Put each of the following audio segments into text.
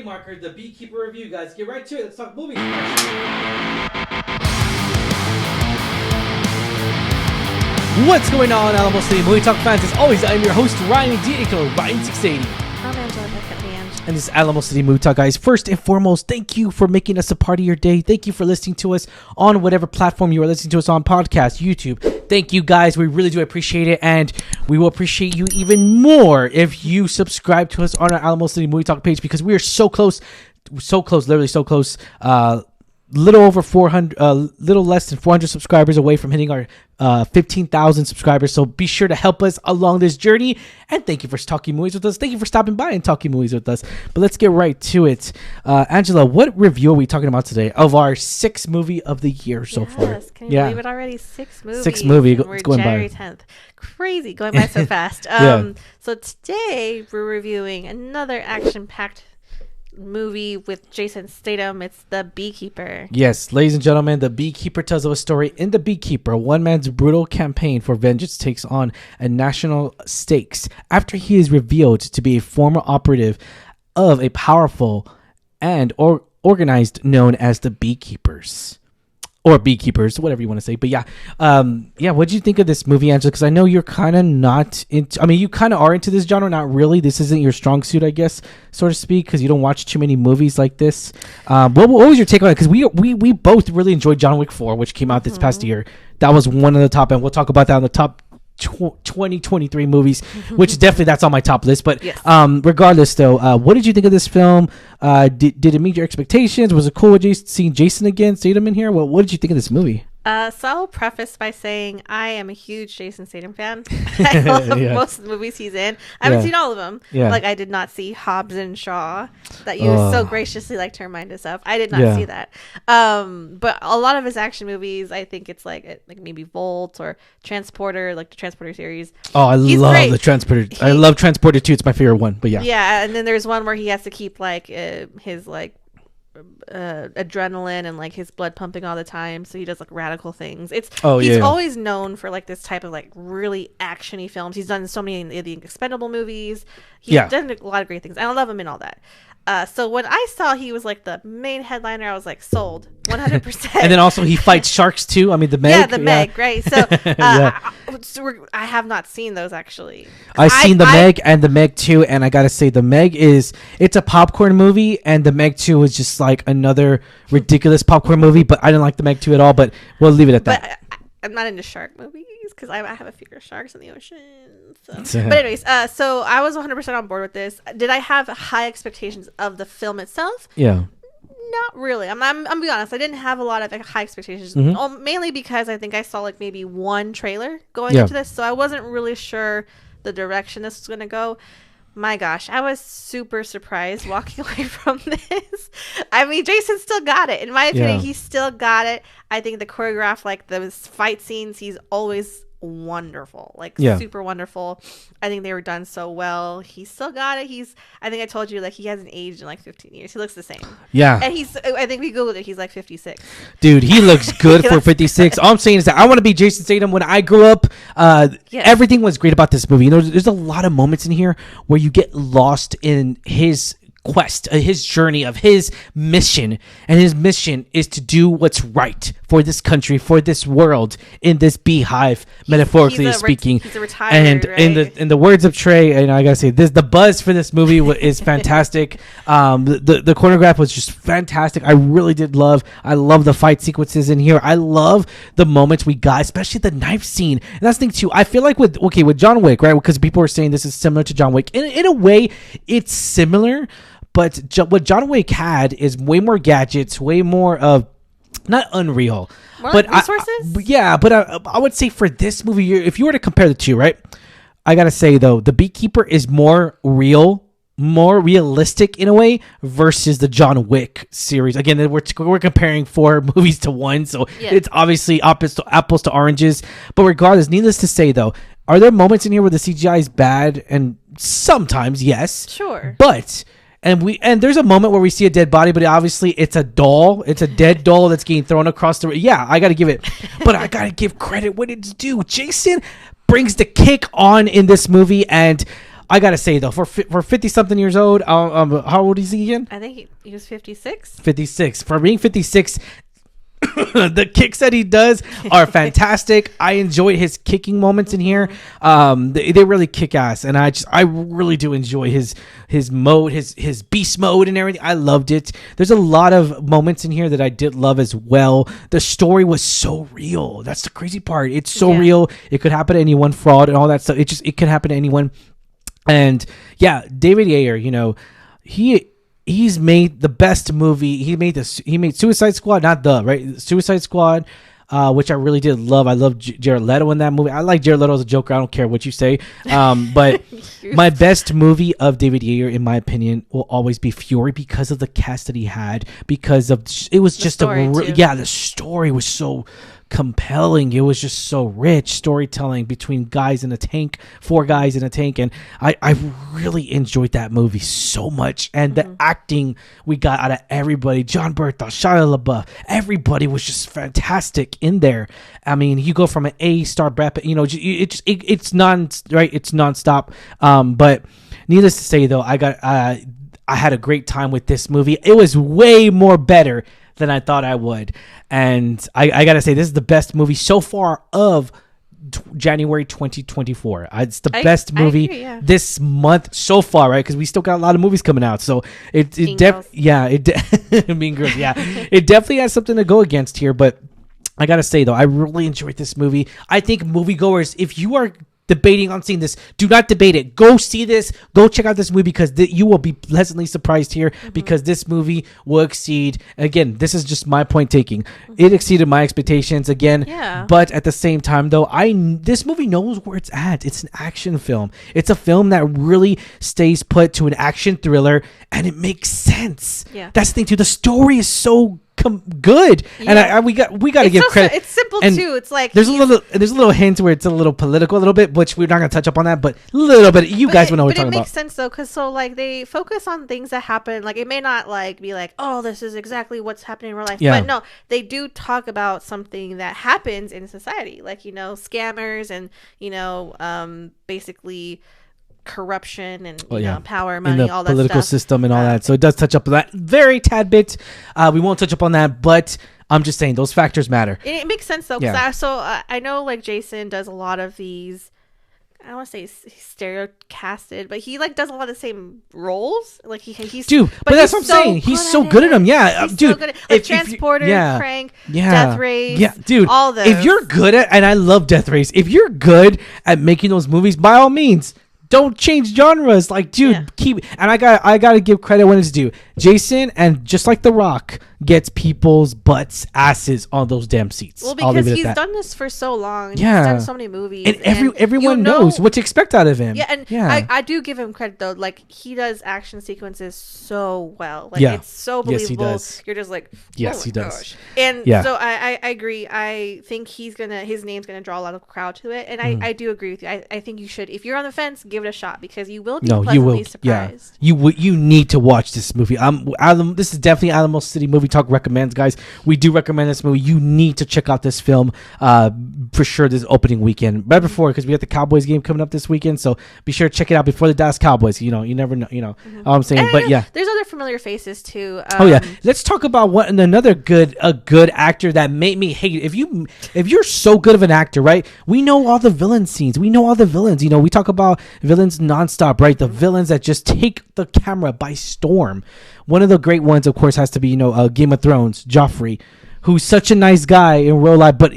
marker, the Beekeeper review, guys. Get right to it. Let's talk movies. What's going on, Alamo City Movie Talk fans? As always, I'm your host, Ryan Diego, Ryan680. I'm Angela. And this is Alamo City Movie Talk, guys. First and foremost, thank you for making us a part of your day. Thank you for listening to us on whatever platform you are listening to us on, podcast, YouTube. Thank you, guys. We really do appreciate it, and we will appreciate you even more if you subscribe to us on our Alamo City Movie Talk page, because we are so close, literally so close. Little over 400, little less than 400 subscribers away from hitting our 15,000 subscribers. So be sure to help us along this journey. And thank you for talking movies with us. Thank you for stopping by and talking movies with us. But let's get right to it. Angela, what review are we talking about today of our sixth movie of the year so far? Yes, can you believe it already? Sixth movie. Sixth movie. We're going January by. 10th. Crazy, going by so fast. So today we're reviewing another action-packed movie with Jason Statham. It's The Beekeeper. Yes, ladies and gentlemen, The Beekeeper tells of a story in The Beekeeper. One man's brutal campaign for vengeance takes on a national stakes after he is revealed to be a former operative of a powerful and organized known as the Beekeepers. Or Beekeepers, whatever you want to say. But what did you think of this movie, Angela? Because I know you're kind of not into... I mean, you kind of are into this genre, not really. This isn't your strong suit, I guess, so to speak, because you don't watch too many movies like this. What was your take on it? Because we both really enjoyed John Wick 4, which came out this past year. That was one of the top, and we'll talk about that on the top 2023 movies, which definitely that's on my top list. But yes. Regardless, though, what did you think of this film? Did it meet your expectations? Was it cool with seeing Jason again, Statham in here? What did you think of this movie? So I'll preface by saying I am a huge Jason Statham fan. I love most of the movies he's in. I haven't seen all of them. Yeah. Like I did not see Hobbs and Shaw that you so graciously like to remind us of. I did not see that. But a lot of his action movies, I think it's like maybe Volt or Transporter, like the Transporter series. Oh, I love the Transporter. I love Transporter 2. It's my favorite one. But yeah. Yeah, and then there's one where he has to keep like his like adrenaline and like his blood pumping all the time, so he does like radical things. He's always known for like this type of like really actiony films. He's done so many in the Expendable movies. He's done a lot of great things. I love him in all that. So when I saw he was like the main headliner, I was like sold 100%. And then also he fights sharks too. I mean the Meg. Yeah, the Meg, right? So I have not seen those actually. I've seen the Meg and the Meg 2, and I gotta say the Meg it's a popcorn movie, and the Meg 2 is just like another ridiculous popcorn movie. But I didn't like the Meg 2 at all. But we'll leave it at that. But I'm not into shark movies because I have a fear of sharks in the ocean. So. But anyways, so I was 100% on board with this. Did I have high expectations of the film itself? Yeah. Not really. I'm be honest. I didn't have a lot of high expectations, mainly because I think I saw like maybe one trailer going into this, so I wasn't really sure the direction this was going to go. My gosh, I was super surprised walking away from this. I mean, Jason still got it. In my opinion, he still got it. I think the choreograph, like those fight scenes, he's always wonderful, like super wonderful. I think they were done so well. He still got it. I think I told you, like, he hasn't aged in like 15 years. He looks the same. Yeah. And I think we Googled it. He's like 56. Dude, he looks good for 56. All I'm saying is that I want to be Jason Statham. When I grew up, everything was great about this movie. You know, there's a lot of moments in here where you get lost in his quest, his journey of his mission, and his mission is to do what's right for this country, for this world, in this beehive, metaphorically speaking. He's a retired, and right? in the words of Trey, and I gotta say this, the buzz for this movie is fantastic. The choreograph was just fantastic. I really did I love the fight sequences in here. I love the moments we got, especially the knife scene. And that's the thing too. I feel like with John Wick, right? Because people are saying this is similar to John Wick. In a way, it's similar. But what John Wick had is way more gadgets, way more of, not unreal, more but like resources. But I would say for this movie, if you were to compare the two, right? I gotta say though, The Beekeeper is more real, more realistic in a way versus the John Wick series. Again, we're comparing 4 movies to 1, so it's obviously apples to oranges. But regardless, needless to say though, are there moments in here where the CGI is bad? And sometimes, yes, sure, but. And there's a moment where we see a dead body, but obviously it's a doll. It's a dead doll that's getting thrown across the... Yeah, I got to give it... But I got to give credit when it's due. Jason brings the kick on in this movie, and I gotta say though, for 50 something years old, how old is he again? I think he was 56. 56. For being 56, the kicks that he does are fantastic. I enjoyed his kicking moments in here. They really kick ass, and I really do enjoy his mode, his beast mode and everything. I loved it. There's a lot of moments in here that I did love as well. The story was so real. That's the crazy part. It's so real. It could happen to anyone. Fraud and all that stuff. It could happen to anyone. And yeah, David Ayer, you know, he's made the best movie. He made Suicide Squad, Suicide Squad, which I really did love. I love Jared Leto in that movie. I like Jared Leto as a Joker. I don't care what you say. But my best movie of David Ayer, in my opinion, will always be Fury, because of the cast that he had. Because of it was just the story was so compelling. It was just so rich storytelling between four guys in a tank, and I really enjoyed that movie so much. And the acting we got out of everybody, John Bertha, Shia LaBeouf, everybody was just fantastic in there. I mean, you go from an A-star rep, you know, it's nonstop. But needless to say, though, I had a great time with this movie. It was way more better than I thought I would. And I gotta say, this is the best movie so far of January 2024. It's the best movie this month so far, right? Because we still got a lot of movies coming out. So it definitely has something to go against here. But I gotta say, though, I really enjoyed this movie. I think moviegoers, if you are debating on seeing this, do not debate it. Go see this. Go check out this movie, because you will be pleasantly surprised here, because this movie will exceed. Again, this is just my point taking. It exceeded my expectations again. Yeah. But at the same time, though, this movie knows where it's at. It's an action film. It's a film that really stays put to an action thriller, and it makes sense. Yeah. That's the thing too. The story is so good, and we got to give credit. It's simple too. It's like there's a little hint where it's a little political, a little bit, which we're not going to touch up on that, but a little bit. You guys will know what we're talking about. But it makes sense though, because they focus on things that happen. Like, it may not be like, oh, this is exactly what's happening in real life, but no, they do talk about something that happens in society, like, you know, scammers and, you know, basically corruption and power, money, all that political stuff. System and all that. So it does touch up on that very tad bit. We won't touch up on that, but I'm just saying those factors matter. It makes sense though, because I know, like, Jason does a lot of these, I don't want to say stereocasted, but he does a lot of the same roles. Like he's dude, but that's what I'm saying. He's so good at them. Yeah, he's dude. So good at, Transporter, Crank, Death Race. Yeah, dude. All those. If you're good at, and I love Death Race. If you're good at making those movies, by all means, don't change genres. Like, dude, keep. And I gotta give credit when it's due. Jason, and just like The Rock, gets people's butts, asses on those damn seats. Well, because he's done this for so long. And he's done so many movies, and everyone knows what to expect out of him. Yeah, and I do give him credit though. Like, he does action sequences so well. Like, it's so believable. Yes, he does. You're just like, yes, he does. Gosh. And so I agree. I think his name's gonna draw a lot of crowd to it, and I do agree with you. I think you should, if you're on the fence, give it a shot, because you will be pleasantly surprised. Yeah, you need to watch this movie. This is definitely Alamo City Movie Talk recommends, guys. We do recommend this movie. You need to check out this film for sure this opening weekend, right before, because we got the Cowboys game coming up this weekend. So be sure to check it out before the Dallas Cowboys. You know, you never know. You know what I'm saying, but there's other familiar faces too. Let's talk about another good actor that made me hate it. If you're so good of an actor, right? We know all the villain scenes. We know all the villains. You know, we talk about villains nonstop, right? The villains that just take the camera by storm. One of the great ones, of course, has to be, Game of Thrones, Joffrey, who's such a nice guy in real life, but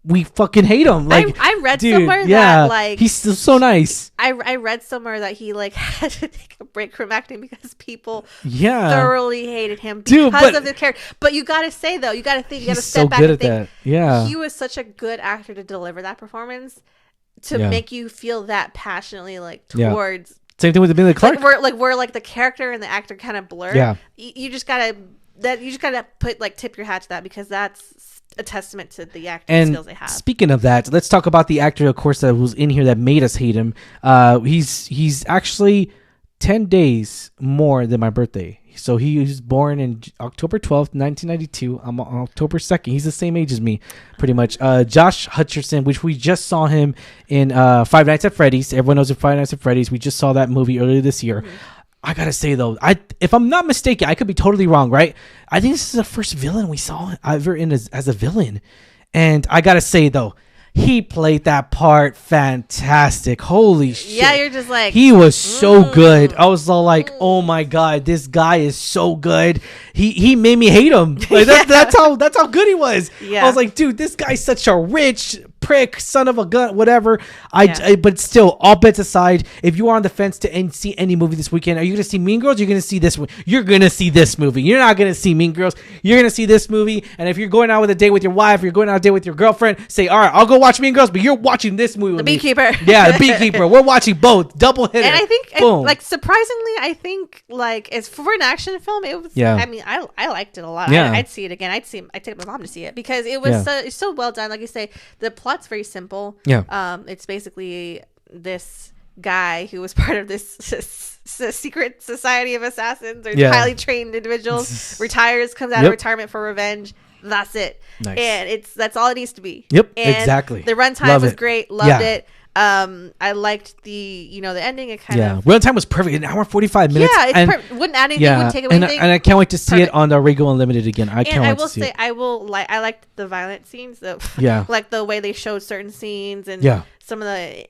we fucking hate him. Like, I read somewhere that he's so nice. I read somewhere that he had to take a break from acting because people thoroughly hated him because of the character. But you got to say though, you got to think, you got to step back and think. That. Yeah, he was such a good actor to deliver that performance, to make you feel that passionately towards. Same thing with Emilia Clarke. Where the character and the actor kind of blur. Yeah, you just gotta tip your hat to that, because that's a testament to the acting skills they have. Speaking of that, let's talk about the actor, of course, that was in here that made us hate him. He's actually 10 days more than my birthday. So he was born in October 12th, 1992. I'm on October 2nd. He's the same age as me, pretty much. Josh Hutcherson, which we just saw him in Five Nights at Freddy's. Everyone knows of Five Nights at Freddy's. We just saw that movie earlier this year. I gotta say though, if I'm not mistaken, I could be totally wrong, right? I think this is the first villain we saw ever in as a villain, and I gotta say though, he played that part fantastic. Holy shit! Yeah, you're just like, he was so good. I was all like, oh my god, this guy is so good. He made me hate him. Like that's how good he was. Yeah. I was like, dude, this guy's such a rich prick, son of a gun, whatever. But still, all bets aside, if you are on the fence to see any movie this weekend, are you gonna see Mean Girls? You're gonna see this one. You're gonna see this movie. You're not gonna see Mean Girls. You're gonna see this movie. And if you're going out with a date with your wife, you're going out a date with your girlfriend, say, all right, I'll go watch Mean Girls, but you're watching this movie. The Beekeeper. Yeah, The Beekeeper. We're watching both. Double hitter. And I think, boom. like, surprisingly, I think, like, as for an action film, it was. Yeah. I mean, I liked it a lot. Yeah. I'd see it again. I'd take my mom to see it because it was it's so well done. Like you say, the plot's very simple. Yeah. It's basically this guy who was part of this secret society of assassins or highly trained individuals, retires, comes out of retirement for revenge. That's it. Nice. And that's all it needs to be. Yep. And exactly. The runtime was great. Loved it. I liked the ending. It kind of runtime was perfect. An hour and 45 minutes. Yeah, it's perfect. Wouldn't add anything. Wouldn't take away anything. And I can't wait to see it on the Regal Unlimited again. I liked the violent scenes. Like the way they showed certain scenes and some of the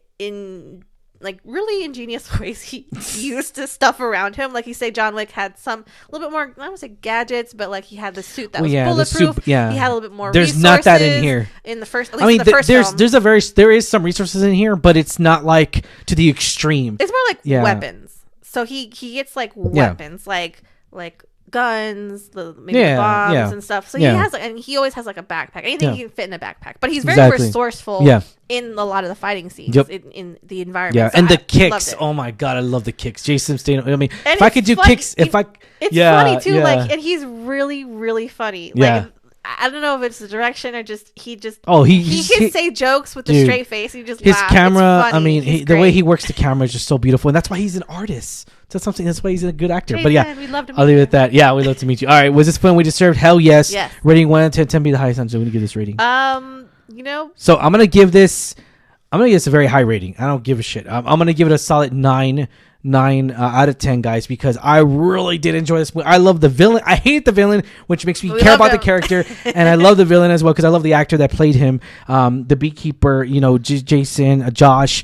really ingenious ways he used the stuff around him. Like you say, John Wick had some a little bit more, I don't want to say gadgets, but like he had the suit that was bulletproof. He had a little bit more There's resources. Not that in here. In the first, at least in the first film. There is some resources in here, but it's not like to the extreme. It's more like weapons. So he gets like weapons, like guns, maybe bombs and stuff. So he has, and he always has like a backpack. Anything he can fit in a backpack. But he's very resourceful in a lot of the fighting scenes in the environment. Yeah, so and the kicks. Oh my god, I love the kicks. Jason Statham. I mean, and if I could do kicks, it's funny too. Like, and he's really, really funny. Like, I don't know if it's the direction or just he can say jokes with a straight face. He just his laughs. Camera. I mean, the way he works the camera is just so beautiful, and that's why he's an artist. That's something. That's why he's a good actor. Jason, but yeah, we'd love to meet I'll leave it at that. Yeah, we'd love to meet you. All right, was this fun? We deserved? Hell yes. Yes. Rating 1 to 10 be the highest. I'm going to give this rating. So I'm gonna give this a very high rating. I don't give a shit. I'm gonna give it a solid 9 out of 10, guys, because I really did enjoy this movie. I love the villain. I hate the villain, which makes me care about the character, and I love the villain as well because I love the actor that played him. The Beekeeper, Jason, Josh,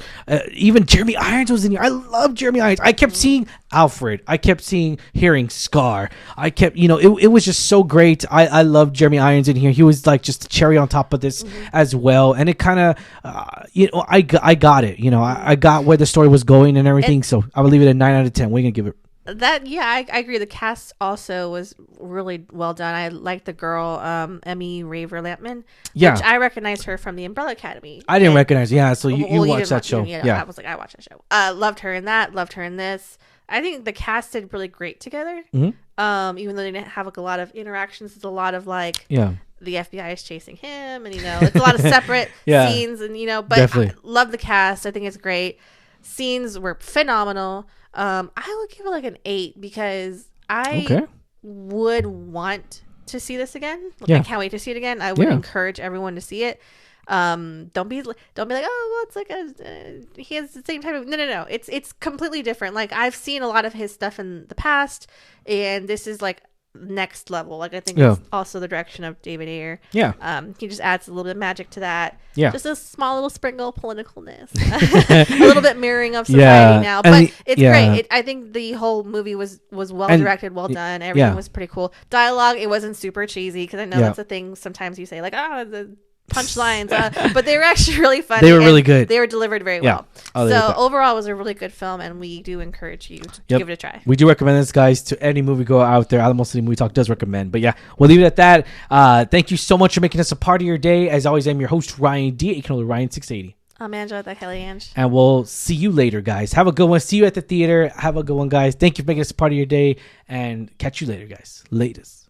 even Jeremy Irons was in here. I love Jeremy Irons. I kept seeing Alfred. I kept hearing Scar. I kept, it was just so great. I love Jeremy Irons in here. He was like just a cherry on top of this as well, and it kind of, I got it. I got where the story was going and everything. So I would leave it at 9 out of 10. What are you gonna give it? I agree. The cast also was really well done. I liked the girl, Emmy Raver Lampman. Yeah, which I recognized her from the Umbrella Academy. I didn't recognize. Yeah, so you watched that show. I was like, I watched that show. Loved her in that. Loved her in this. I think the cast did really great together. Mm-hmm. Even though they didn't have like a lot of interactions, it's a lot of like the FBI is chasing him, and it's a lot of separate scenes, and but definitely. I love the cast. I think it's great. Scenes were phenomenal. I would give it like an 8 because I would want to see this again. I can't wait to see it again. I would encourage everyone to see it. Don't be like, oh, well, it's like he has the same type of no. It's completely different. Like, I've seen a lot of his stuff in the past, and this is like next level. Like, I think it's also the direction of David Ayer. He just adds a little bit of magic to that. Just a small little sprinkle of politicalness, a little bit mirroring of society now, but it's great. I think the whole movie was well directed, well done. Everything was pretty cool. Dialogue, it wasn't super cheesy, because I know that's a thing sometimes you say, like, the punchlines, but they were actually really funny. They were really good. They were delivered very well. So overall, it was a really good film, and we do encourage you to give it a try. We do recommend this, guys, to any movie go out there. Alamo City Movie Talk does recommend. But yeah, we'll leave it at that. Thank you so much for making us a part of your day. As always, I'm your host, Ryan D. You can call Ryan 680. I'm Angela, the Kelly Ange. And we'll see you later, guys. Have a good one. See you at the theater. Have a good one, guys. Thank you for making us a part of your day, and catch you later, guys. Latest.